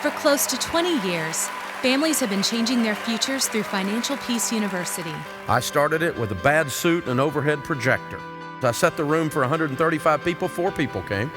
For close to 20 years, families have been changing their futures through Financial Peace University. I started it with a bad suit and an overhead projector. I set the room for 135 people, 4 people came.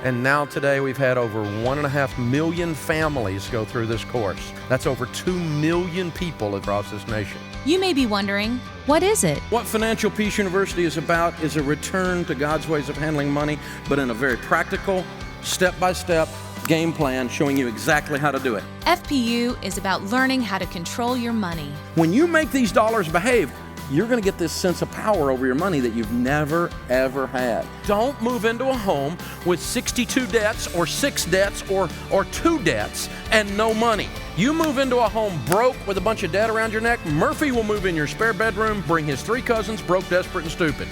And now today we've had over 1.5 million families go through this course. That's over 2 million people across this nation. You may be wondering, what is it? What Financial Peace University is about is a return to God's ways of handling money, but in a very practical, step-by-step game plan showing you exactly how to do it. FPU is about learning how to control your money. When you make these dollars behave, you're going to get this sense of power over your money that you've never, ever had. Don't move into a home with 62 debts or 6 debts or 2 debts and no money. You move into a home broke with a bunch of debt around your neck, Murphy will move in your spare bedroom, bring his 3 cousins, broke, desperate, and stupid.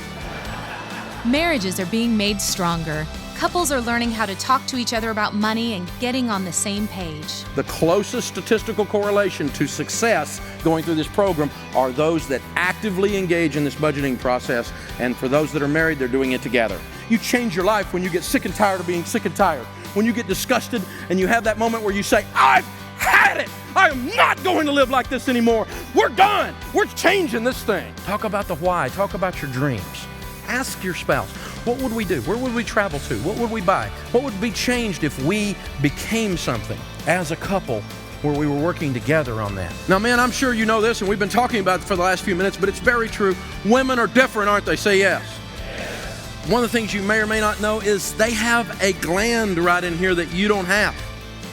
Marriages are being made stronger. Couples are learning how to talk to each other about money and getting on the same page. The closest statistical correlation to success going through this program are those that actively engage in this budgeting process, and for those that are married, they're doing it together. You change your life when you get sick and tired of being sick and tired. When you get disgusted and you have that moment where you say, I've had it! I am not going to live like this anymore. We're done. We're changing this thing. Talk about the why. Talk about your dreams. Ask your spouse, what would we do? Where would we travel to? What would we buy? What would be changed if we became something as a couple where we were working together on that? Now, man, I'm sure you know this, and we've been talking about it for the last few minutes, but it's very true. Women are different, aren't they? Say yes. Yes. One of the things you may or may not know is they have a gland right in here that you don't have.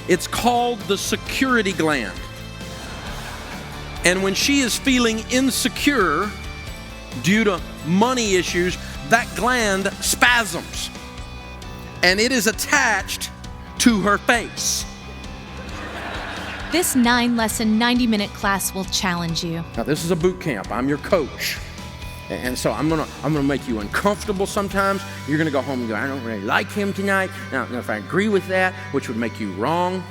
It's called the security gland. And when she is feeling insecure due to money issues, that gland spasms and it is attached to her face. This 9-lesson, 90-minute class will challenge you. Now, this is a boot camp. I'm your coach. And so I'm gonna make you uncomfortable sometimes. You're gonna go home and go, I don't really like him tonight. Now if I agree with that, which would make you wrong.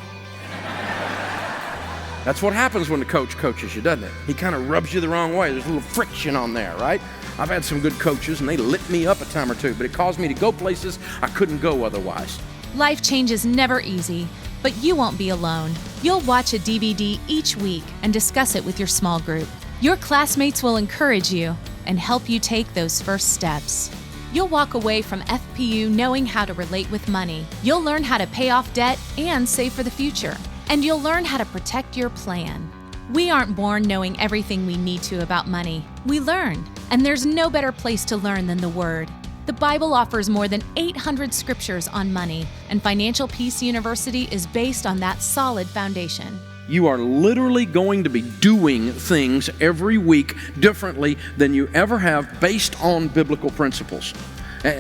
That's what happens when the coach coaches you, doesn't it? He kind of rubs you the wrong way. There's a little friction on there, right? I've had some good coaches, and they lit me up a time or two, but it caused me to go places I couldn't go otherwise. Life change is never easy, but you won't be alone. You'll watch a DVD each week and discuss it with your small group. Your classmates will encourage you and help you take those first steps. You'll walk away from FPU knowing how to relate with money. You'll learn how to pay off debt and save for the future. And you'll learn how to protect your plan. We aren't born knowing everything we need to about money. We learn, and there's no better place to learn than the Word. The Bible offers more than 800 scriptures on money, and Financial Peace University is based on that solid foundation. You are literally going to be doing things every week differently than you ever have based on biblical principles.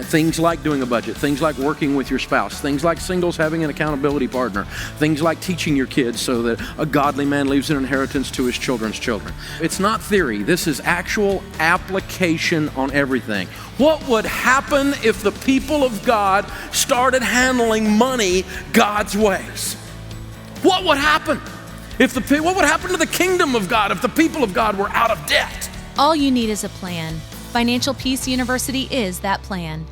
Things like doing a budget, things like working with your spouse, things like singles having an accountability partner, things like teaching your kids so that a godly man leaves an inheritance to his children's children. It's not theory. This is actual application on everything. What would happen if the people of God started handling money God's ways? What would happen? What would happen to the kingdom of God if the people of God were out of debt? All you need is a plan. Financial Peace University is that plan.